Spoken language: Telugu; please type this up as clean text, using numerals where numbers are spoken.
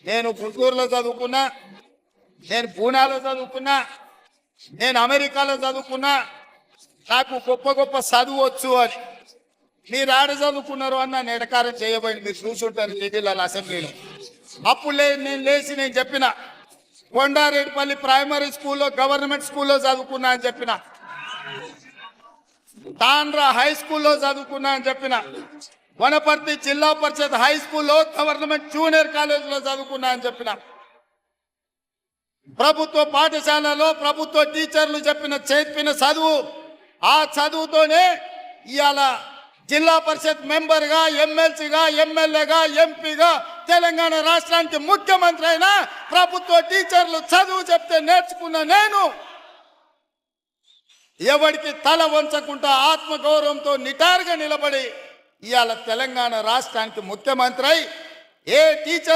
నేను గుంటూరులో చదువుకున్నా, నేను పూనాలో చదువుకున్నా, నేను అమెరికాలో చదువుకున్నా, నాకు గొప్ప గొప్ప చదువు వచ్చు అని. మీరు ఆడ చదువుకున్నారు అన్న నెడకారం చేయబోయింది. మీరు చూసుంటారు ఢిల్లీలో అసెంబ్లీలో. అప్పుడు నేను చెప్పిన కొండారెడ్డిపల్లి ప్రైమరీ స్కూల్లో గవర్నమెంట్ స్కూల్లో చదువుకున్నా అని చెప్పిన, తాండ్రా హై స్కూల్లో చదువుకున్నా అని చెప్పిన, వనపర్తి జిల్లా పరిషత్ హై స్కూల్లో గవర్నమెంట్ జూనియర్ కాలేజీలో చదువుకున్నా అని చెప్పిన, ప్రభుత్వ పాఠశాలలో ప్రభుత్వ టీచర్లు చెప్పిన చదువు, ఆ చదువుతోనే ఇవాళ జిల్లా పరిషత్ మెంబర్గా, ఎమ్మెల్సీగా, ఎమ్మెల్యేగా, ఎంపీగా తెలంగాణ రాష్ట్రానికి ముఖ్యమంత్రి అయినా ప్రభుత్వ టీచర్లు చదువు చెప్తే నేర్చుకున్న నేను ఎవరికి తల వంచకుండా ఆత్మగౌరవంతో నిటారుగా నిలబడి ఇవాళ తెలంగాణ రాష్ట్రానికి ముఖ్యమంత్రి అయి ఏ టీచర్